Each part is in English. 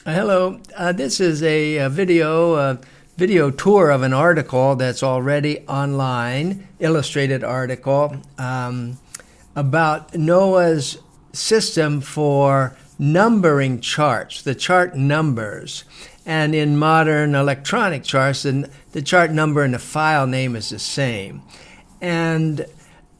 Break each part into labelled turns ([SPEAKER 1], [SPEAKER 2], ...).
[SPEAKER 1] Hello. This is a video tour of an article that's already online, illustrated article about NOAA's system for numbering charts, the chart numbers. And in modern electronic charts, the chart number and the file name is the same. And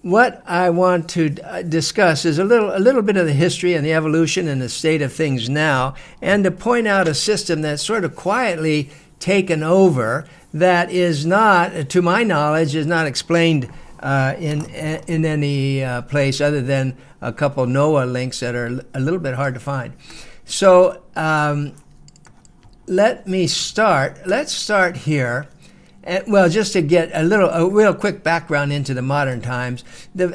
[SPEAKER 1] what I want to discuss is a little bit of the history and the evolution and the state of things now, and to point out a system that's sort of quietly taken over that is not, to my knowledge, is not explained in any place other than a couple NOAA links that are a little bit hard to find. So let's start here. Well, just to get a real quick background into the modern times,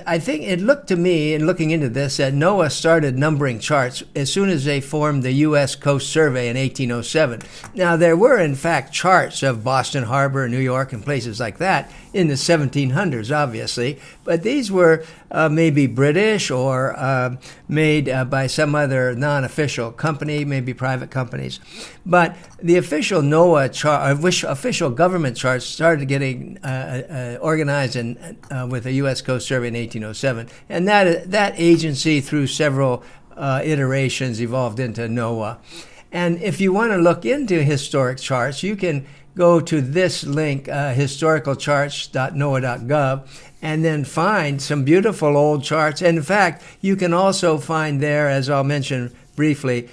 [SPEAKER 1] I think it looked to me, in looking into this, that NOAA started numbering charts as soon as they formed the U.S. Coast Survey in 1807. Now, there were, in fact, charts of Boston Harbor, New York, and places like that in the 1700s, obviously, but these were maybe British or made by some other non-official company, maybe private companies. But the official NOAA chart, official government charts started getting organized with the U.S. Coast Survey in 1807. And that agency, through several iterations, evolved into NOAA. And if you want to look into historic charts, you can go to this link, historicalcharts.noaa.gov, and then find some beautiful old charts. And in fact, you can also find there, as I'll mention briefly,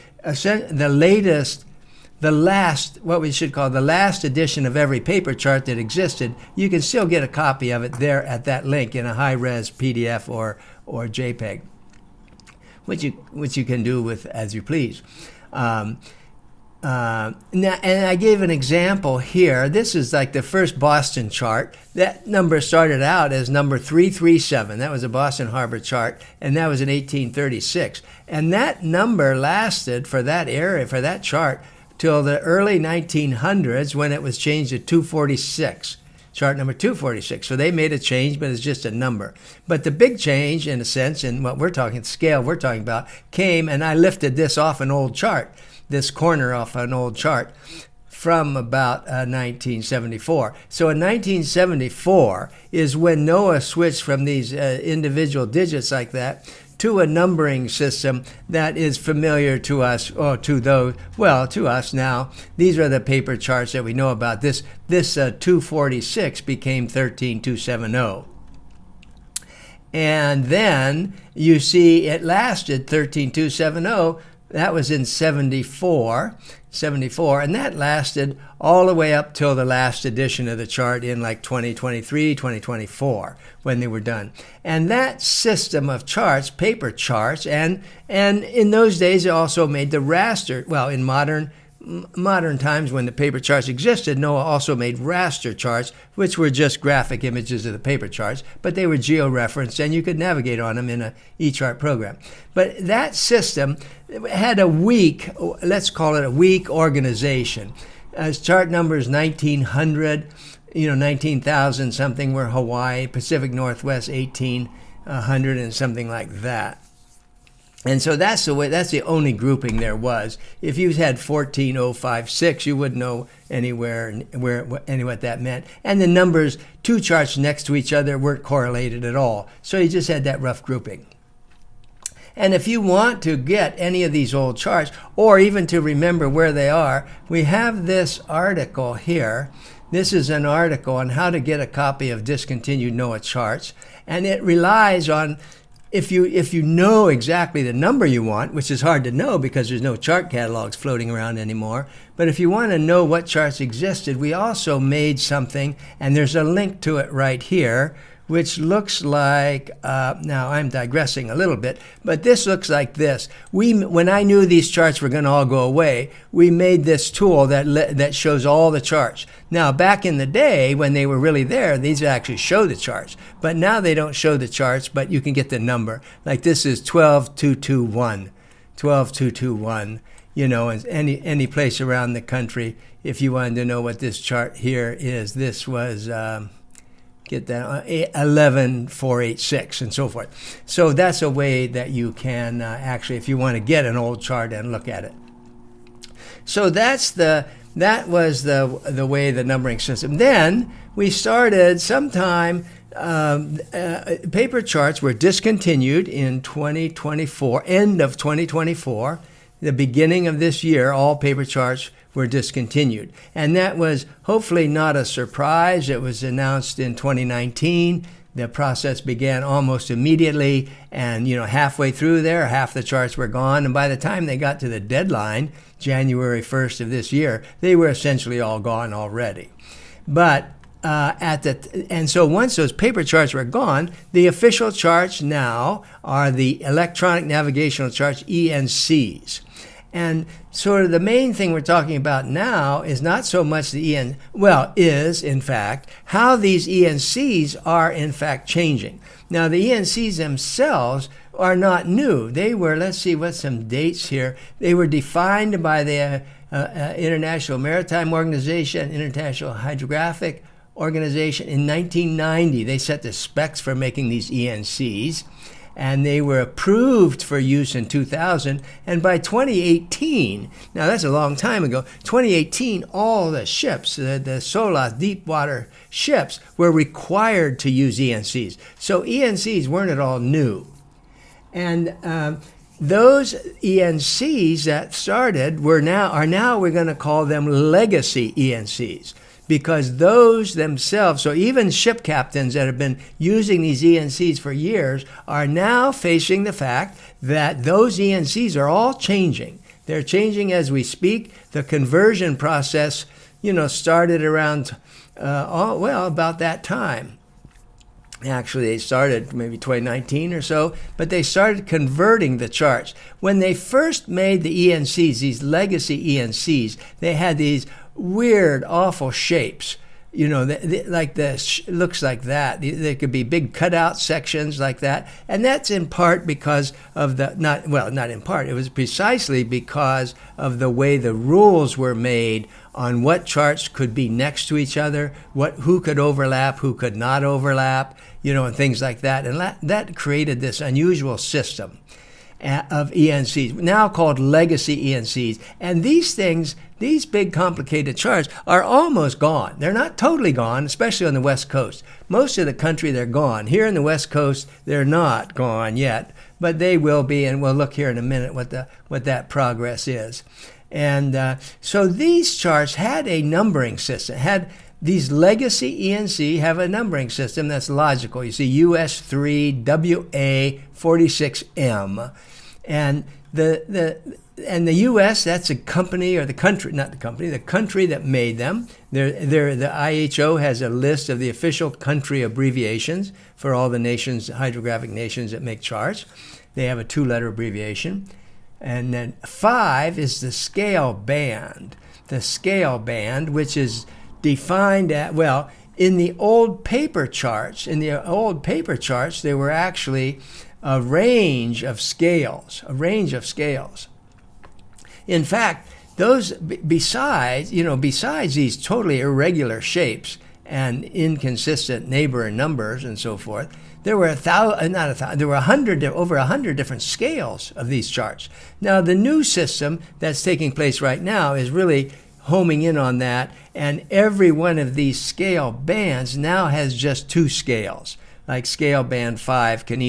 [SPEAKER 1] the last, what we should call the last edition of every paper chart that existed. You can still get a copy of it there at that link in a high-res PDF or JPEG, which you can do with as you please. Now, and I gave an example here. This is like the first Boston chart. That number started out as number 337. That was a Boston Harbor chart, and that was in 1836. And that number lasted for that area, for that chart, till the early 1900s, when it was changed to 246. Chart number 246. So they made a change, but it's just a number. But the big change, in a sense, in what we're talking, the scale we're talking about, came, and I lifted this off an old chart, this corner off an old chart, from about 1974. So in 1974 is when NOAA switched from these individual digits like that to a numbering system that is familiar to us, or to us now. These are the paper charts that we know about. This 246 became 13270. And then you see it lasted 13270. That was in 74, and that lasted all the way up till the last edition of the chart in like 2023, 2024, when they were done. And that system of charts, paper charts, and in those days it also made the raster. Well, in modern times, when the paper charts existed, NOAA also made raster charts, which were just graphic images of the paper charts, but they were geo-referenced and you could navigate on them in a eChart program. But that system had a weak, let's call it a weak organization. As chart numbers 1900, 19,000 something were Hawaii, Pacific Northwest 1800 and something like that. And so that's the only grouping there was. If you had 14056, you wouldn't know what that meant. And the numbers, two charts next to each other, weren't correlated at all. So you just had that rough grouping. And if you want to get any of these old charts, or even to remember where they are, we have this article here. This is an article on how to get a copy of discontinued NOAA charts. And it relies on, if you know exactly the number you want, which is hard to know because there's no chart catalogs floating around anymore, but if you want to know what charts existed, we also made something, and there's a link to it right here, which looks like, now I'm digressing a little bit, but this looks like this. When I knew these charts were going to all go away, we made this tool that shows all the charts. Now, back in the day, when they were really there, these actually show the charts. But now they don't show the charts, but you can get the number. Like this is 12221, 12221. Any place around the country, if you wanted to know what this chart here is, this was get that 11486 and so forth. So that's a way that you can actually, if you want to get an old chart and look at it. So that was the way the numbering system. Then we started sometime. Paper charts were discontinued in 2024, end of 2024. The beginning of this year, all paper charts were discontinued. And that was hopefully not a surprise. It was announced in 2019. The process began almost immediately, and halfway through there, half the charts were gone. And by the time they got to the deadline, January 1st of this year, they were essentially all gone already. But and so once those paper charts were gone, the official charts now are the electronic navigational charts, ENCs. And sort of the main thing we're talking about now is not so much is in fact how these ENCs are in fact changing. Now the ENCs themselves are not new. They were, let's see what's some dates here. They were defined by the International Maritime Organization, International Hydrographic Organization in 1990. They set the specs for making these ENCs, and they were approved for use in 2000. And by 2018, now that's a long time ago, 2018, all the ships, the SOLAS deep water ships, were required to use ENCs. So ENCs weren't at all new. And those ENCs that started are now we're going to call them legacy ENCs. Because those themselves, so even ship captains that have been using these ENCs for years are now facing the fact that those ENCs are all changing. They're changing as we speak. The conversion process, started around, about that time. Actually, they started maybe 2019 or so, but they started converting the charts. When they first made the ENCs, these legacy ENCs, they had these weird, awful shapes. Looks like that. There could be big cutout sections like that. And that's in part because of not in part, it was precisely because of the way the rules were made on what charts could be next to each other, who could overlap, who could not overlap, and things like that. And that created this unusual system of ENCs, now called legacy ENCs. And these big complicated charts are almost gone. They're not totally gone, especially on the West Coast. Most of the country, they're gone. Here in the West Coast, they're not gone yet, but they will be, and we'll look here in a minute what that progress is. And so these charts had a numbering system, these legacy ENC have a numbering system that's logical. You see US 3, WA 46M. And the U.S., that's a company, or the country, not the company, the country that made them. The IHO has a list of the official country abbreviations for all the nations, hydrographic nations that make charts. They have a 2-letter abbreviation. And then 5 is the scale band. The scale band, which is defined in the old paper charts. There were actually a range of scales. In fact, those besides these totally irregular shapes and inconsistent neighbor numbers and so forth, there were over 100 different scales of these charts. Now, the new system that's taking place right now is really homing in on that, and every one of these scale bands now has just 2 scales. Like scale band 5 can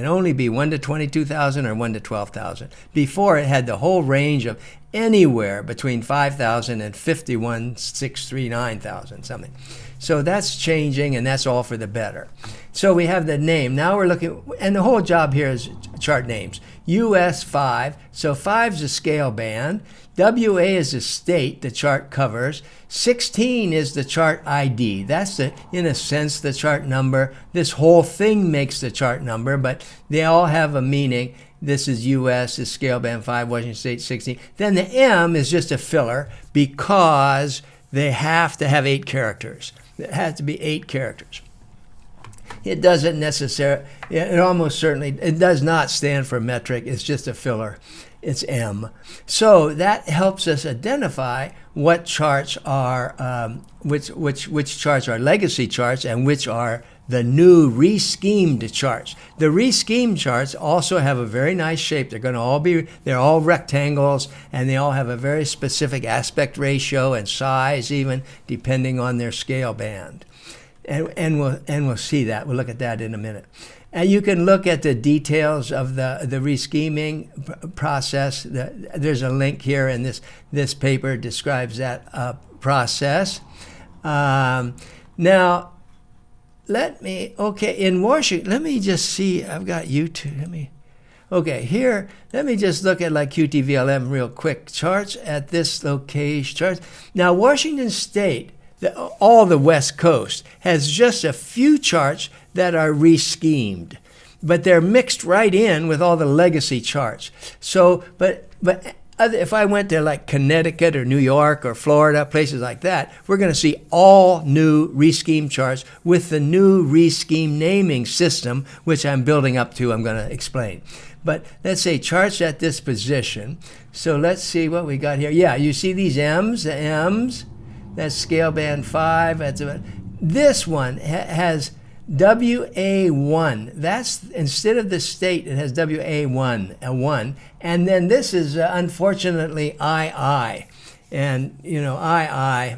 [SPEAKER 1] only be 1 to 22,000 or 1 to 12,000. Before, it had the whole range of anywhere between 5,000 and 51,639,000 something. So that's changing, and that's all for the better. So we have the name. Now we're looking, and the whole job here is chart names. US 5, so 5 is a scale band. WA is a state the chart covers. 16 is the chart ID. That's, in a sense, the chart number. This whole thing makes the chart number, but they all have a meaning. This is US, is scale band 5, Washington State 16. Then the M is just a filler because they have to have 8 characters. It has to be 8 characters. It doesn't necessarily, it almost certainly, it does not stand for metric. It's just a filler. It's M. So that helps us identify what charts are, which charts are legacy charts and which are the new reschemed charts. The reschemed charts also have a very nice shape. They're all rectangles, and they all have a very specific aspect ratio and size, even depending on their scale band. And we'll see that. We'll look at that in a minute. And you can look at the details of the rescheming process. There's a link here, and this paper describes that process. Now, in Washington, let me just see. I've got YouTube. Here, let me just look at like QTVLM real quick. Charts at this location. Charts. Now, Washington State, all the West Coast, has just a few charts that are reschemed, but they're mixed right in with all the legacy charts. So, but if I went to like Connecticut or New York or Florida, places like that, we're going to see all new rescheme charts with the new rescheme naming system, which I'm building up to. I'm going to explain. But let's say charts at this position. So let's see what we got here. Yeah, you see these M's, the M's. That's scale band 5. This one has WA1. That's, instead of the state, it has WA1, a 1. And then this is, unfortunately, II. And, II.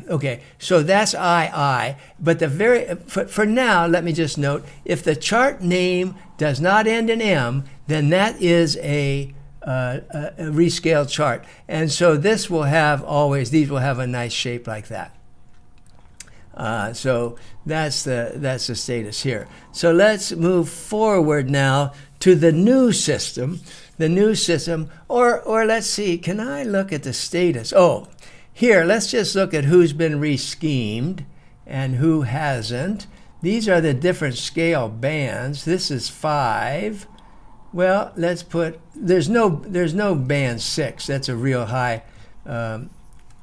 [SPEAKER 1] Okay, so that's II. But for now, let me just note, if the chart name does not end in M, then that is a rescaled chart. And so these will have a nice shape like that. So that's the status here. So let's move forward now to the new system. Or let's see, can I look at the status? Oh, here, let's just look at who's been reschemed and who hasn't. These are the different scale bands. This is 5. Well, let's put, there's no band 6. That's a real high,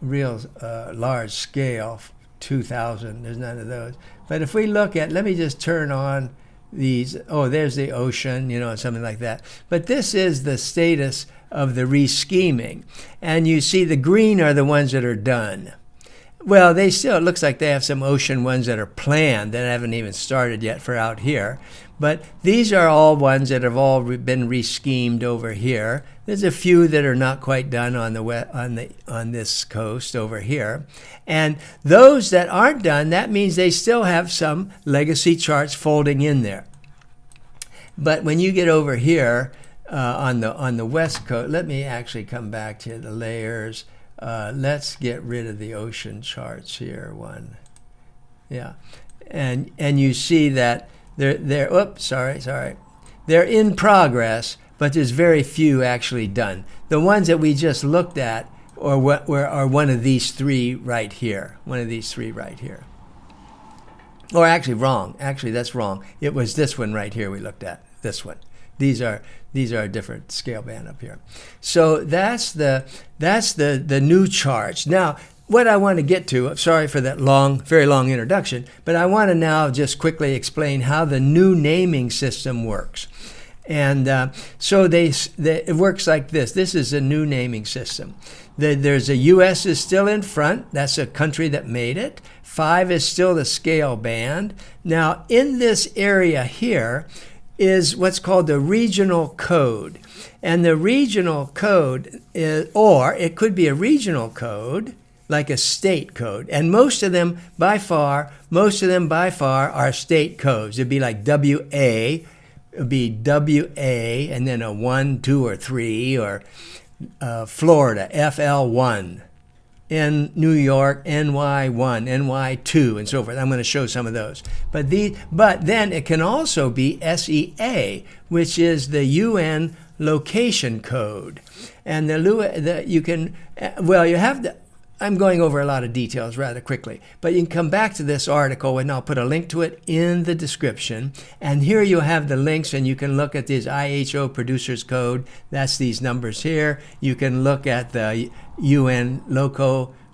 [SPEAKER 1] large scale, 2,000. There's none of those. But if we look at, let me just turn on these. Oh, there's the ocean, something like that. But this is the status of the rescheming. And you see the green are the ones that are done. Well, it looks like they have some ocean ones that are planned that haven't even started yet for out here. But these are all ones that have all been reschemed over here. There's a few that are not quite done on this coast over here. And those that aren't done, that means they still have some legacy charts folding in there. But when you get over here on the West Coast, let me actually come back to the layers. Let's get rid of the ocean charts here. Yeah, and you see that they're oops, sorry. They're in progress, but there's very few actually done. The ones that we just looked at are one of these three right here. Or actually wrong. Actually, that's wrong. It was this one right here we looked at. This one. These are a different scale band up here. So that's the new charts. Now, what I want to get to, sorry for that very long introduction, but I want to now just quickly explain how the new naming system works. And so it works like this. This is a new naming system. There's a U.S. is still in front. That's a country that made it. 5 is still the scale band. Now, in this area here is what's called the regional code. And the regional code is, or it could be a regional code, like a state code. And most of them by far are state codes. It'd be like WA, it'd be WA, and then a 1, 2, or 3, or Florida, FL1. In New York, NY1, NY2, and so forth. I'm going to show some of those. But then it can also be SEA, which is the UN location code. And I'm going over a lot of details rather quickly, but you can come back to this article, and I'll put a link to it in the description. And here you'll have the links, and you can look at this IHO producers code. That's these numbers here. You can look at the UN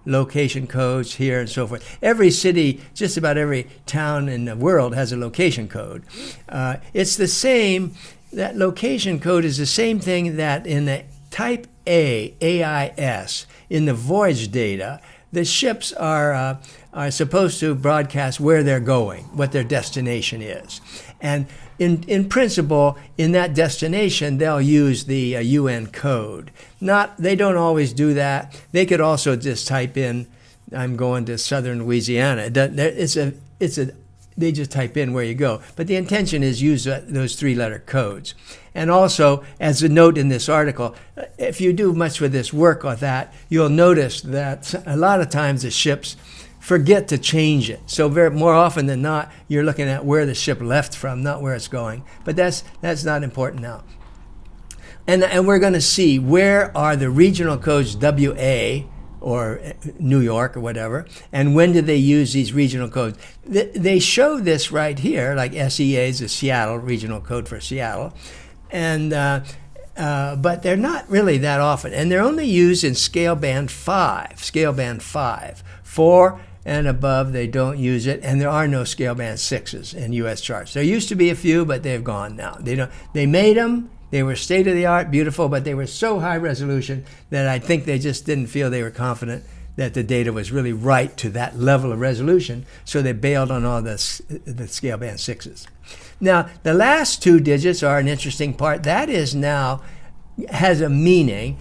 [SPEAKER 1] location codes here and so forth. Every city, just about every town in the world has a location code. It's the same, that location code is the same thing that in the type A, AIS, in the voyage data, the ships are supposed to broadcast where they're going, what their destination is. And in principle, in that destination, they'll use the UN code. They don't always do that. They could also just type in, I'm going to southern Louisiana. They just type in where you go. But the intention is use those 3-letter codes. And also, as a note in this article, if you do much with this work on that, you'll notice that a lot of times the ships forget to change it. So more often than not, you're looking at where the ship left from, not where it's going. But that's not important now. And we're going to see where are the regional codes WA or New York or whatever, and when do they use these regional codes? They show this right here, like SEA is the Seattle regional code for Seattle, and but they're not really that often, and they're only used in scale band 5. Scale band 5, 4 and above, they don't use it, and there are no scale band 6s in U.S. charts. There used to be a few, but they've gone now. They made them. They were state-of-the-art, beautiful, but they were so high resolution that I think they just didn't feel they were confident that the data was really right to that level of resolution, so they bailed on all the scale band 6s. Now, the last 2 digits are an interesting part. That is now has a meaning,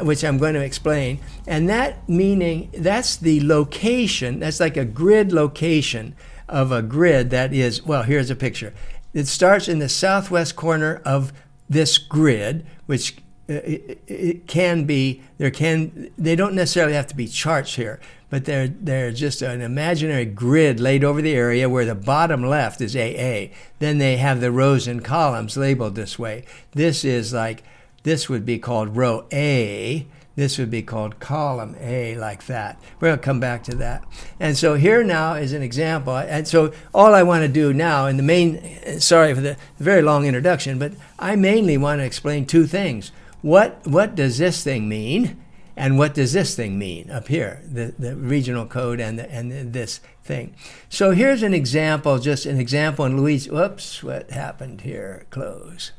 [SPEAKER 1] which I'm going to explain, and that meaning, that's the location, that's like a grid location of a grid that is, well, here's a picture. It starts in the southwest corner of this grid, which it can be, they don't necessarily have to be charts here, but they're just an imaginary grid laid over the area where the bottom left is AA. Then they have the rows and columns labeled this way. This would be called row A. This would be called column A, like that. We're going to come back to that. And so here now is an example. And so all I want to do now, in the main, sorry for the very long introduction, but I mainly want to explain 2 things. What does this thing mean? And what does this thing mean up here, the regional code and this thing? So here's an example, just an example in Louisiana. Whoops, what happened here? Close.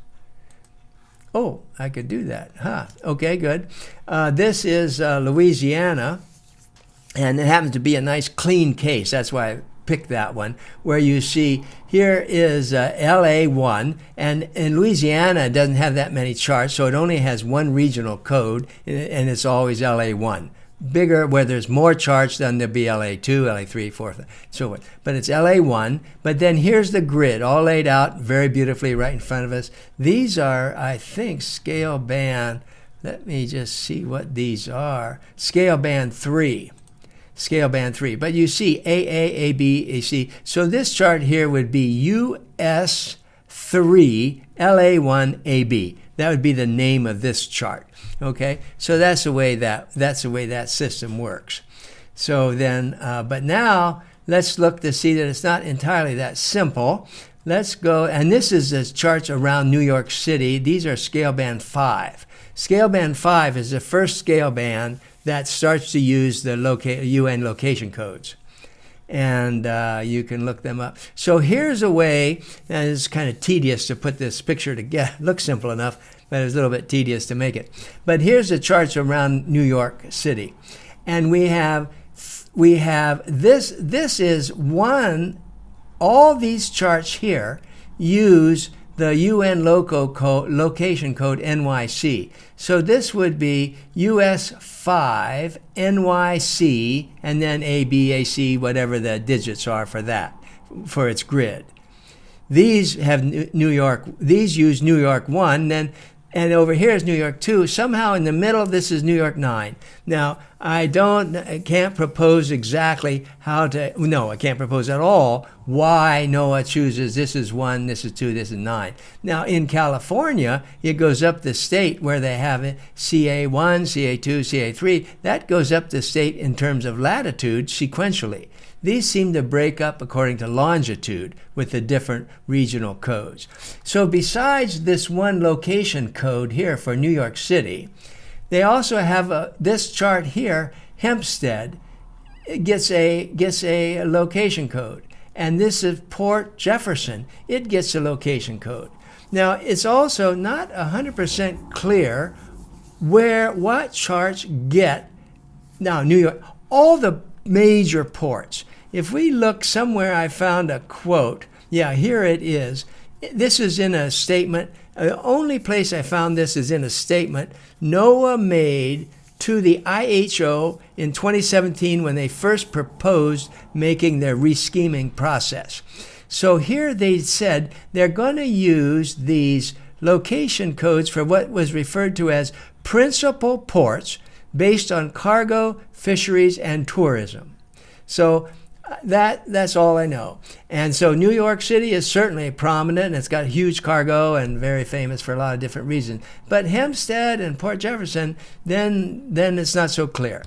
[SPEAKER 1] Oh, I could do that. Okay, good. This is Louisiana, and it happens to be a nice clean case. That's why I picked that one, where you see here is LA1, and in Louisiana it doesn't have that many charts, so it only has one regional code, and it's always LA1. Bigger, where there's more charts, then there'll be LA2, LA3, 4, so on. But it's LA1. But then here's the grid, all laid out very beautifully right in front of us. These are, I think, scale band. Let me just see what these are. Scale band 3. Scale band 3. But you see AA, AB, AC. So this chart here would be US 3, LA1, AB. That would be the name of this chart. Okay, so that's the way that system works. So then, but now let's look to see that it's not entirely that simple. Let's go, and this is the charts around New York City. These are scale band 5. Scale band 5 is the first scale band that starts to use the UN location codes. And you can look them up. So here's a way, and it's kind of tedious to put this picture together. Looks simple enough, but it's a little bit tedious to make it. But here's the charts around New York City. And we have this is one, all these charts here use the UN location code NYC. So this would be US 5, NYC, and then ABAC, whatever the digits are for that, for its grid. These have New York, these use New York 1, and over here is New York 2. Somehow in the middle, this is New York 9. Now, I can't propose exactly I can't propose at all why NOAA chooses this is 1, this is 2, this is 9. Now, in California, it goes up the state where they have it CA1, CA2, CA3. That goes up the state in terms of latitude sequentially. These seem to break up according to longitude with the different regional codes. So besides this one location code here for New York City, they also have this chart here, Hempstead, gets a location code. And this is Port Jefferson. It gets a location code. Now, it's also not 100% clear what charts get. Now, New York, all the major ports. If we look somewhere, I found a quote. Yeah, here it is. This is in a statement. The only place I found this is in a statement NOAA made to the IHO in 2017 when they first proposed making their rescheming process. So here they said they're going to use these location codes for what was referred to as principal ports based on cargo, fisheries, and tourism. So that's all I know. And so New York City is certainly prominent, and it's got huge cargo and very famous for a lot of different reasons. But Hempstead and Port Jefferson, then it's not so clear.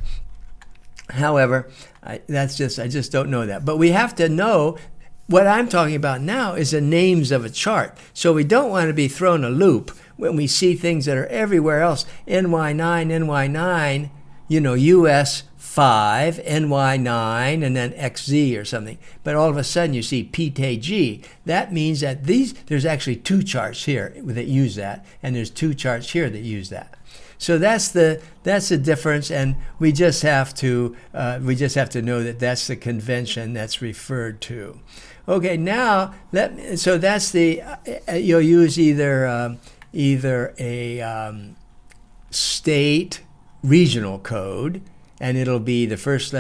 [SPEAKER 1] However, I just don't know that. But we have to know what I'm talking about now is the names of a chart. So we don't want to be thrown a loop when we see things that are everywhere else. NY9, US 5, NY9, and then XZ or something. But all of a sudden you see PTG. That means that there's actually two charts here that use that, and there's two charts here that use that. So that's the difference, and we just have to know that that's the convention that's referred to. Okay, now so that's the you'll use either a state regional code, and it'll be the first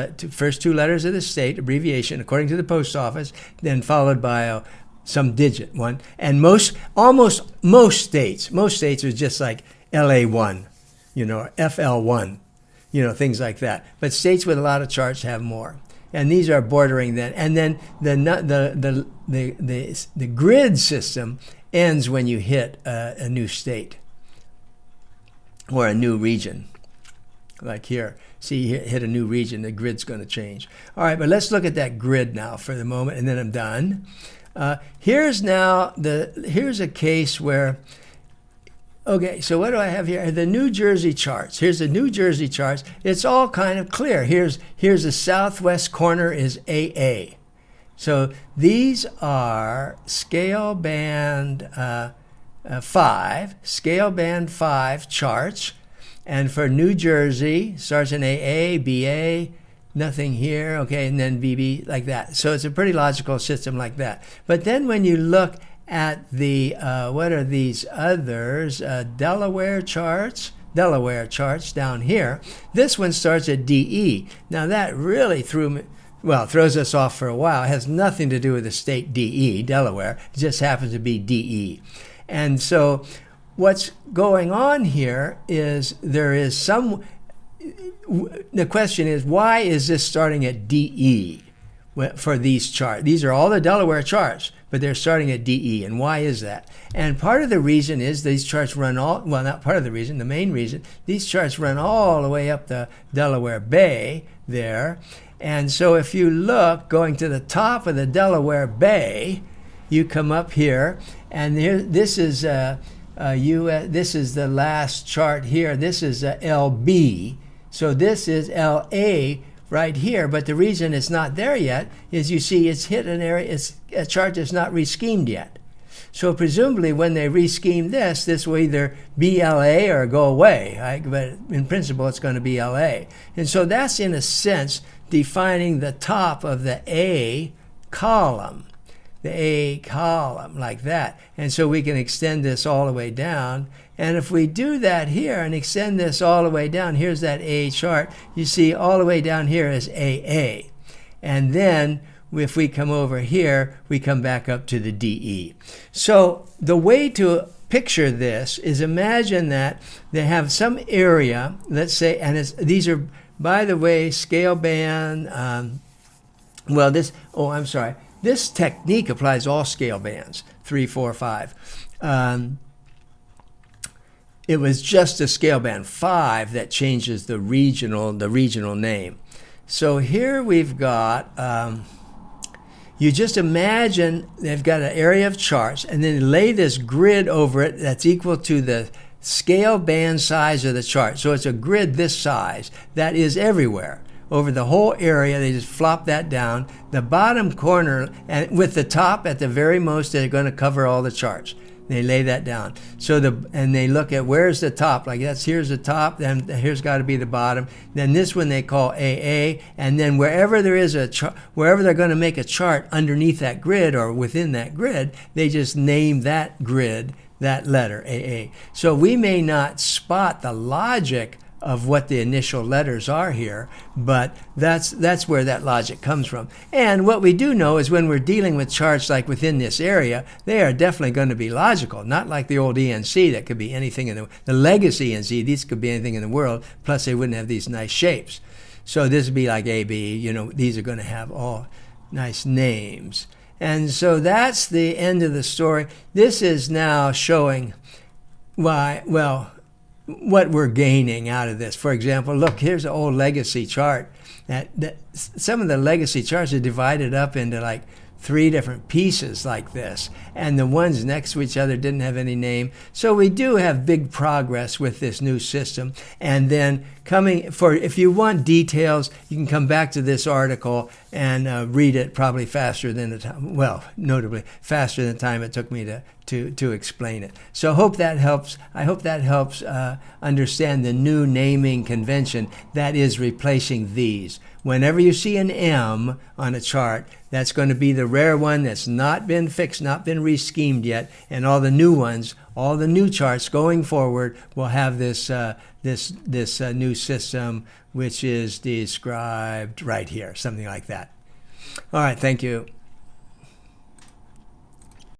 [SPEAKER 1] two letters of the state abbreviation according to the post office, then followed by some digit one. And most states are just like LA1, FL1, things like that. But states with a lot of charts have more. And these are bordering then. And then the grid system ends when you hit a new state or a new region. Like here, see, you hit a new region, the grid's going to change. All right, but let's look at that grid now for the moment, and then I'm done. Here's a case where, okay, so what do I have here? The New Jersey charts. Here's the New Jersey charts. It's all kind of clear. Here's the southwest corner is AA. So these are scale band 5 charts. And for New Jersey, starts in AA, BA, nothing here, okay, and then BB, like that. So it's a pretty logical system like that. But then when you look at the, what are these others? Delaware charts down here. This one starts at DE. Now that really throws us off for a while. It has nothing to do with the state DE, Delaware. It just happens to be DE. And so what's going on here is the question is, why is this starting at DE for these charts? These are all the Delaware charts, but they're starting at DE, and why is that? And part of the reason is these charts run not part of the reason, the main reason, these charts run all the way up the Delaware Bay there. And so if you look, going to the top of the Delaware Bay, you come up here, and here, this is this is the last chart here. This is LB. So this is LA right here. But the reason it's not there yet is you see it's hit an area, it's a chart that's not reschemed yet. So presumably when they rescheme this will either be LA or go away. Right? But in principle, it's going to be LA. And so that's in a sense defining the top of the A column. The A column like that. And so we can extend this all the way down. And if we do that here and extend this all the way down, here's that A chart. You see all the way down here is AA. And then if we come over here, we come back up to the DE. So the way to picture this is imagine that they have some area, let's say, and these are, by the way, scale band, this technique applies to all scale bands, 3, 4, 5. It was just a scale band 5 that changes the regional name. So here we've got, you just imagine they've got an area of charts, and then lay this grid over it that's equal to the scale band size of the chart. So it's a grid this size that is everywhere. Over the whole area, they just flop that down. The bottom corner, and with the top at the very most, they're going to cover all the charts. They lay that down. So and they look at where's the top. Like here's the top, then here's got to be the bottom. Then this one they call AA, and then wherever there is wherever they're going to make a chart underneath that grid or within that grid, they just name that grid that letter AA. So we may not spot the logic of what the initial letters are here, but that's where that logic comes from. And what we do know is when we're dealing with charts like within this area, they are definitely going to be logical, not like the old ENC that could be anything in the legacy ENC. These could be anything in the world, plus they wouldn't have these nice shapes. So this would be like AB, these are going to have all nice names. And so that's the end of the story. This is now showing what we're gaining out of this. For example, look, here's an old legacy chart. That some of the legacy charts are divided up into like 3 different pieces like this, and the ones next to each other didn't have any name. So we do have big progress with this new system. And then if you want details, you can come back to this article and read it probably faster than notably faster than the time it took me to explain it. So I hope that helps understand the new naming convention that is replacing these. Whenever you see an M on a chart, that's going to be the rare one that's not been fixed, not been reschemed yet, and all the new ones, all the new charts going forward will have this new system, which is described right here, something like that. All right, thank you.